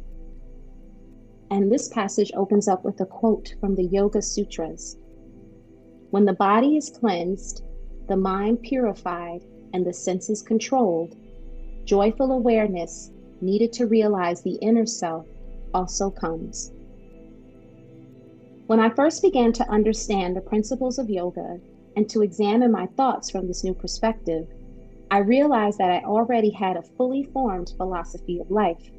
And this passage opens up with a quote from the Yoga Sutras. When the body is cleansed, the mind purified, and the senses controlled, joyful awareness needed to realize the inner self also comes. When I first began to understand the principles of yoga and to examine my thoughts from this new perspective, I realized that I already had a fully formed philosophy of life.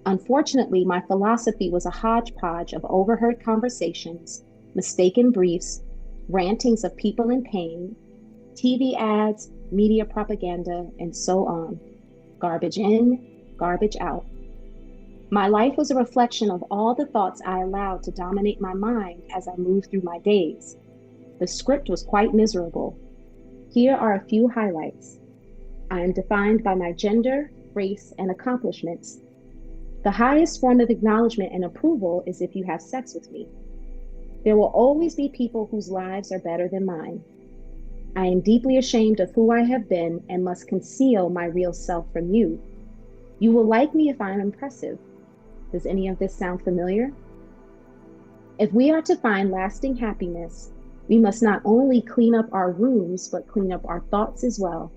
Unfortunately, my philosophy was a hodgepodge of overheard conversations, mistaken briefs, rantings of people in pain, TV ads, media propaganda, and so on. Garbage in, garbage out. My life was a reflection of all the thoughts I allowed to dominate my mind as I moved through my days. The script was quite miserable. Here are a few highlights. I am defined by my gender, race, and accomplishments. The highest form of acknowledgement and approval is if you have sex with me. There will always be people whose lives are better than mine. I am deeply ashamed of who I have been and must conceal my real self from you. You will like me if I am impressive. Does any of this sound familiar? If we are to find lasting happiness, we must not only clean up our rooms, but clean up our thoughts as well.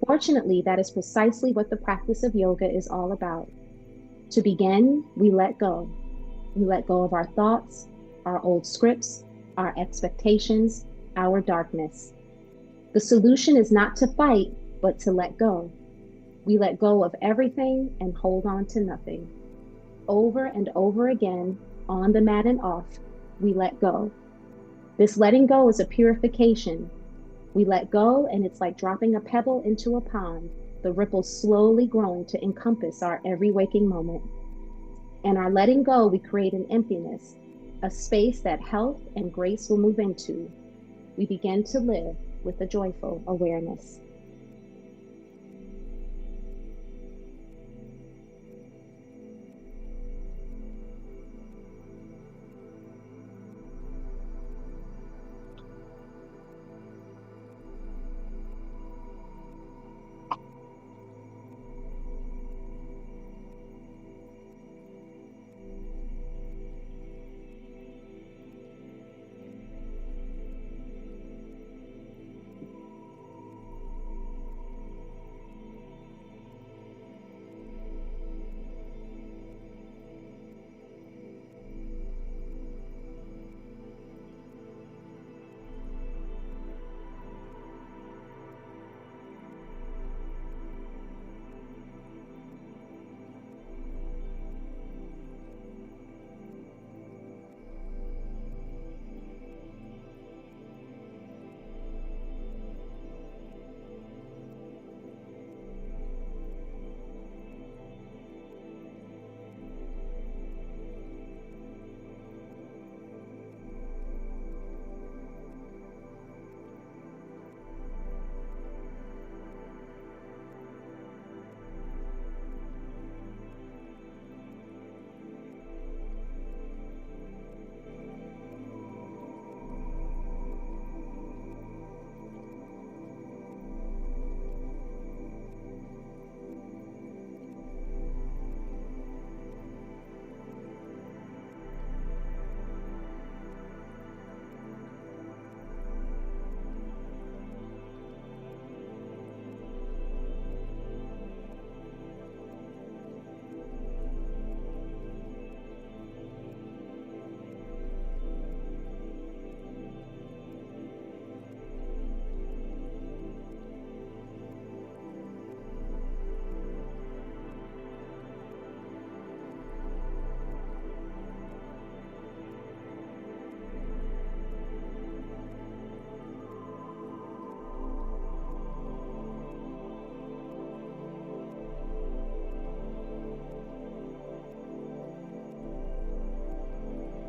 Fortunately, that is precisely what the practice of yoga is all about. To begin, we let go. We let go of our thoughts, our old scripts, our expectations, our darkness. The solution is not to fight, but to let go. We let go of everything and hold on to nothing. Over and over again, on the mat and off, we let go. This letting go is a purification. We let go, and it's like dropping a pebble into a pond, the ripples slowly growing to encompass our every waking moment. In our letting go, we create an emptiness, a space that health and grace will move into. We begin to live with a joyful awareness.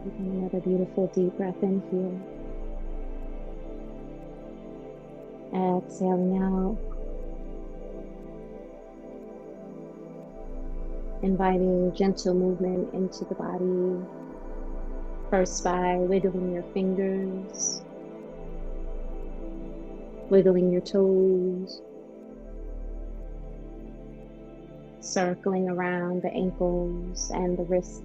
Taking another beautiful deep breath in here. Exhaling out. Inviting gentle movement into the body. First by wiggling your fingers, wiggling your toes, circling around the ankles and the wrists.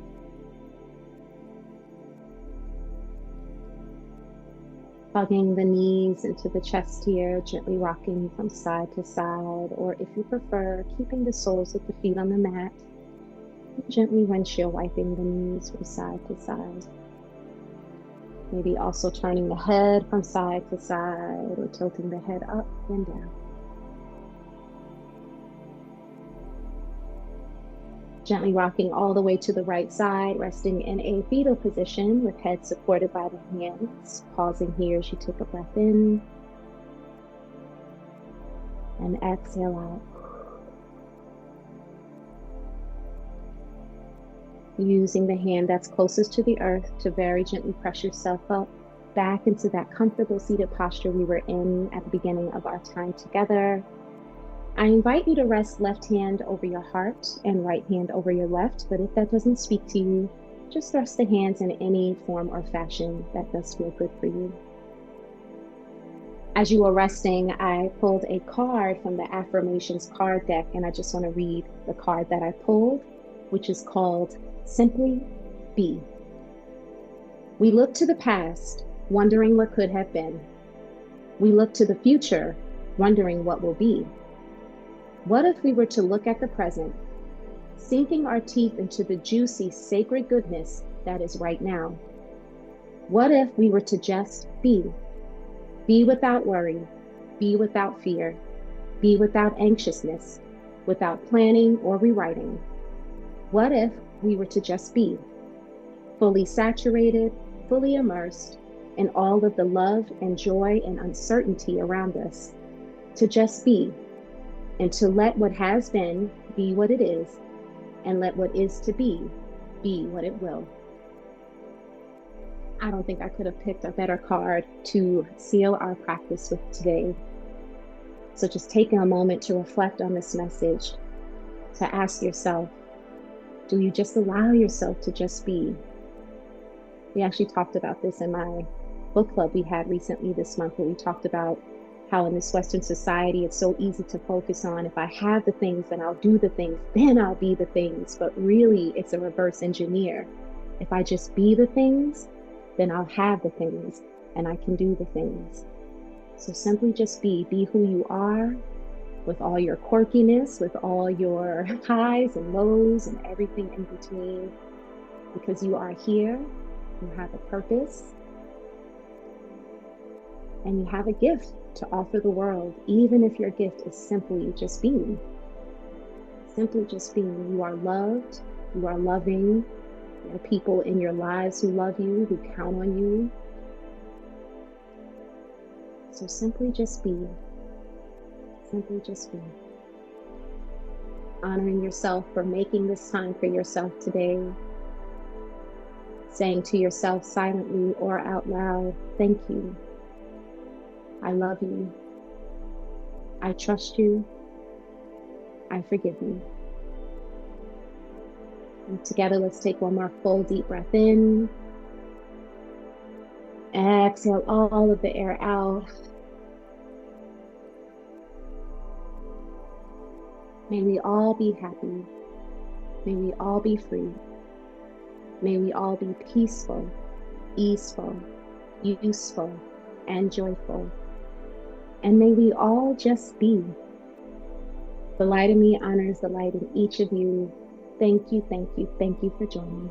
Hugging the knees into the chest here, gently rocking from side to side, or if you prefer, keeping the soles of the feet on the mat, gently windshield wiping the knees from side to side. Maybe also turning the head from side to side or tilting the head up and down. Gently rocking all the way to the right side, resting in a fetal position with head supported by the hands. Pausing here as you take a breath in and exhale out. Using the hand that's closest to the earth to very gently press yourself up back into that comfortable seated posture we were in at the beginning of our time together. I invite you to rest left hand over your heart and right hand over your left, but if that doesn't speak to you, just rest the hands in any form or fashion that does feel good for you. As you were resting, I pulled a card from the affirmations card deck, and I just want to read the card that I pulled, which is called Simply Be. We look to the past, wondering what could have been. We look to the future, wondering what will be. What if we were to look at the present, sinking our teeth into the juicy, sacred goodness that is right now? What if we were to just be? Be without worry, be without fear, be without anxiousness, without planning or rewriting. What if we were to just be, fully saturated, fully immersed in all of the love and joy and uncertainty around us, to just be, and to let what has been be what it is, and let what is to be what it will. I don't think I could have picked a better card to seal our practice with today. So just taking a moment to reflect on this message, to ask yourself, do you just allow yourself to just be? We actually talked about this in my book club we had recently this month, where we talked about how in this Western society, it's so easy to focus on, if I have the things, then I'll do the things, then I'll be the things. But really, it's a reverse engineer. If I just be the things, then I'll have the things and I can do the things. So simply just be who you are, with all your quirkiness, with all your highs and lows and everything in between, because you are here, you have a purpose, and you have a gift to offer the world, even if your gift is simply just being. Simply just being. You are loved, you are loving, there are people in your lives who love you, who count on you. So simply just be. Simply just be. Honoring yourself for making this time for yourself today. Saying to yourself silently or out loud, thank you. I love you. I trust you. I forgive you. And together, let's take one more full deep breath in. Exhale all of the air out. May we all be happy. May we all be free. May we all be peaceful, easeful, useful, and joyful. And may we all just be. The light in me honors the light in each of you. Thank you, thank you, thank you for joining.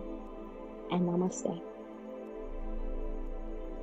And namaste.